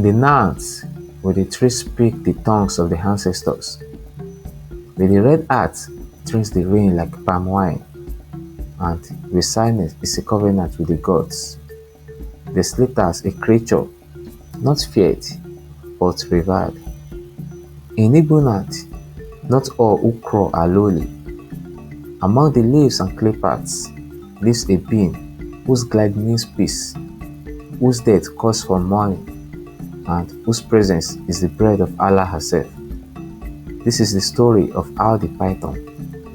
the gnats with the trees speak the tongues of the ancestors. With the red heart drinks the rain like palm wine, and with silence is a covenant with the gods. They slept as a creature, not feared, but revered. In Igboland, not all who crawl are lowly. Among the leaves and clay paths lives a being whose glide means peace, whose death calls for mourning, and whose presence is the bread of Allah herself. This is the story of how the python,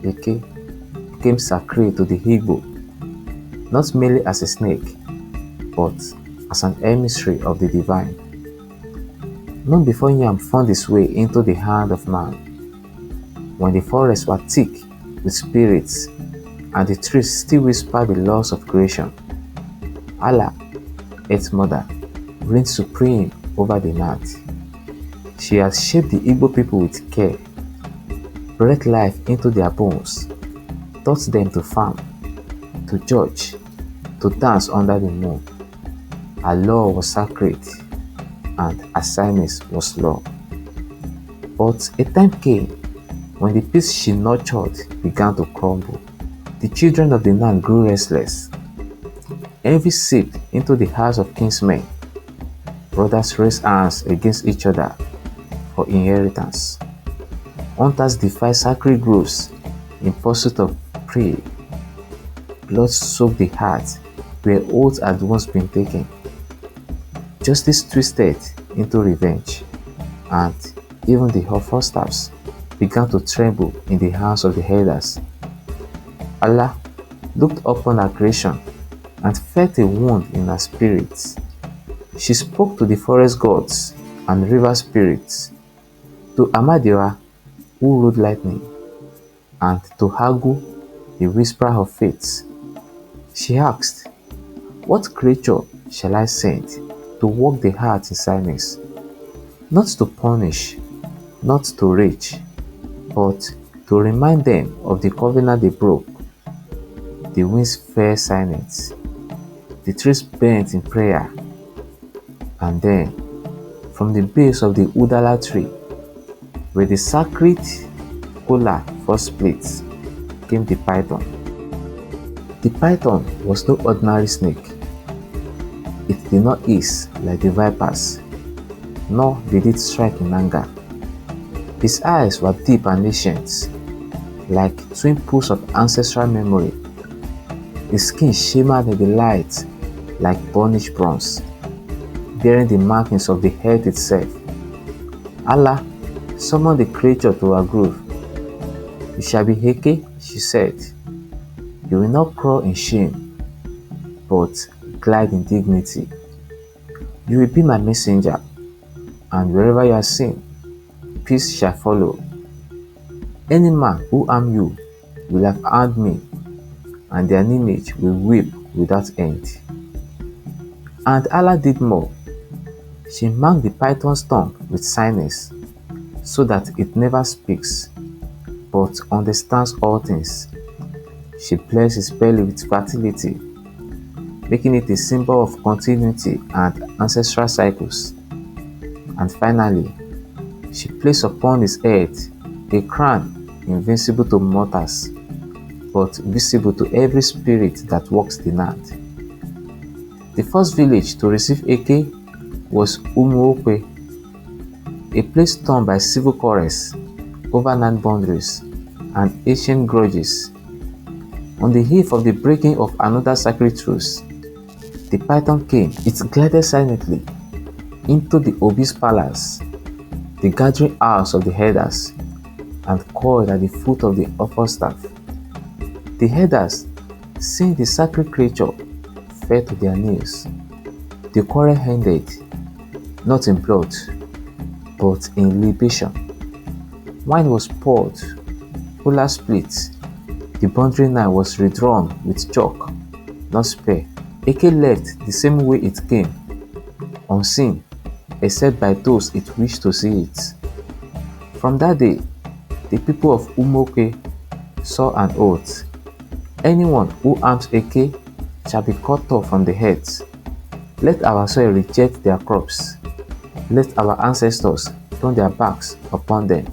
Eke, became sacred to the Igbo, not merely as a snake, but as an emissary of the divine. Long before yam found its way into the hand of man, when the forests were thick with spirits and the trees still whispered the laws of creation, Allah, Earth Mother, reigned supreme over the night. She has shaped the Igbo people with care, breathed life into their bones, taught them to farm, to judge, to dance under the moon. Her law was sacred, and her silence was law. But a time came when the peace she nurtured began to crumble. The children of the land grew restless. Envy seeped into the hearts of kinsmen. Brothers raised hands against each other for inheritance. Hunters defied sacred groves in pursuit of prey. Blood soaked the heart where oaths had once been taken. Justice twisted into revenge, and even the offer staffs began to tremble in the hands of the elders. Allah looked upon her creation and felt a wound in her spirit. She spoke to the forest gods and river spirits, to Amadioha, who ruled lightning, and to Hagu, the whisperer of faith. She asked, "What creature shall I send to walk the heart in silence, not to punish, not to rage, but to remind them of the covenant they broke?" The winds fell silent, the trees bent in prayer, and then, from the base of the Udala tree, where the sacred kola first split, came the python. The python was no ordinary snake. It did not hiss like the vipers, nor did it strike in anger. His eyes were deep and ancient, like twin pools of ancestral memory. His skin shimmered in the light like burnished bronze, bearing the markings of the earth itself. Allah summoned the creature to her grove. "You shall be Heke," she said. "You will not crawl in shame, but glide in dignity. You will be my messenger, and wherever you are seen, peace shall follow. Any man who harm you will have harmed me, and their lineage will weep without end." And Allah did more. She marked the python's tongue with silence, so that it never speaks, but understands all things. She blessed his belly with fertility, making it a symbol of continuity and ancestral cycles. And finally, she placed upon his head a crown invincible to mortals, but visible to every spirit that walks the land. The first village to receive Eke was Umuokwe, a place torn by civil quarrels, overland boundaries, and ancient grudges. On the eve of the breaking of another sacred truce, the python came. It glided silently into the Obi's palace, the gathering house of the herders, and coiled at the foot of the offer staff. The herders, seeing the sacred creature, fell to their knees. The quarrel ended, not in blood, but in libation. Wine was poured, kola split, the boundary line was redrawn with chalk, not spear. Eke left the same way it came, unseen, except by those it wished to see it. From that day, the people of Umuokwe saw an oath: anyone who harms Eke shall be cut off from the heads. Let our soil reject their crops. let our ancestors turn their backs upon them.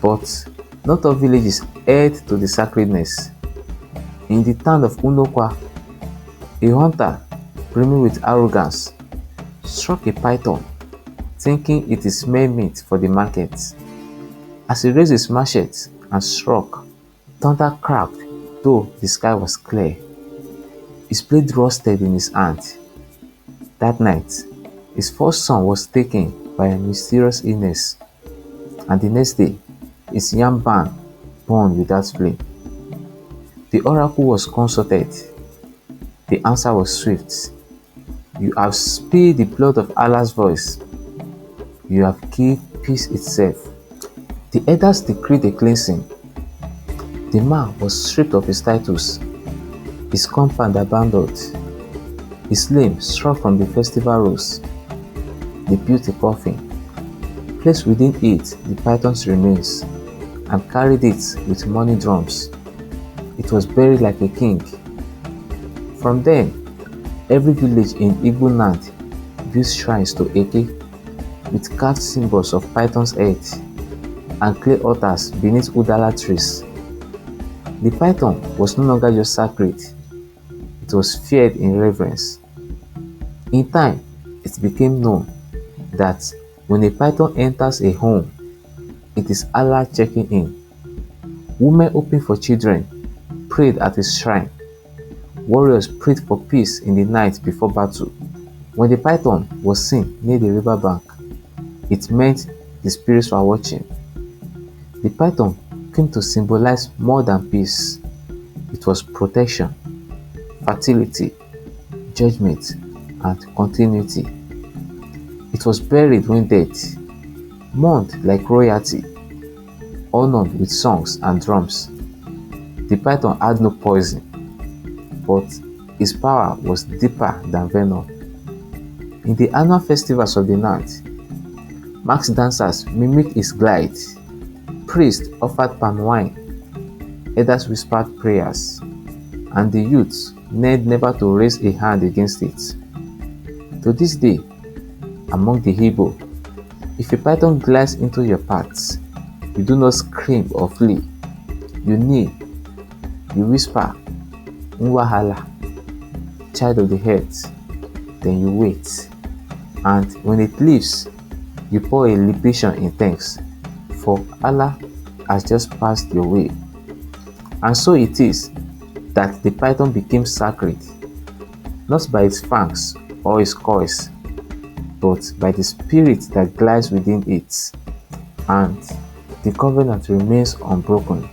But not all villages adhered to the sacredness. In the town of Unokwa, a hunter, brimming with arrogance, struck a python, thinking it is mere meat for the market. As he raised his machete and struck, thunder cracked, though the sky was clear. His blade rusted in his hand. That night, his first son was taken by a mysterious illness, and the next day, his yam barn burned without flame. The oracle was consulted. The answer was swift. You have spilled the blood of Allah's voice. You have killed peace itself. The elders decreed a cleansing. The man was stripped of his titles, his compound abandoned, his name struck from the festival rolls. They built a coffin, placed within it the python's remains, and carried it with money drums. It was buried like a king. From then, every village in Igboland built shrines to Eke with carved symbols of python's head and clay altars beneath Udala trees. The python was no longer just sacred, it was feared in reverence. In time, it became known that when a python enters a home, it is Allah checking in. Women hoping for children prayed at his shrine. Warriors prayed for peace in the night before battle. When the python was seen near the river bank, it meant the spirits were watching. The python came to symbolize more than peace. It was protection, fertility, judgment, and continuity. It was buried when dead, mourned like royalty, honored with songs and drums. The python had no poison, but his power was deeper than venom. In the annual festivals of the night, masked dancers mimicked his glide, priests offered palm wine, elders whispered prayers, and the youths knelt never to raise a hand against it. To this day, among the Igbo, if a python glides into your paths, you do not scream or flee. You kneel, you whisper, Nso-Ala, child of the earth, then you wait. And when it leaves, you pour a libation in thanks, for Allah has just passed your way. And so it is that the python became sacred, not by its fangs or its coils, but by the spirit that glides within it, and the covenant remains unbroken.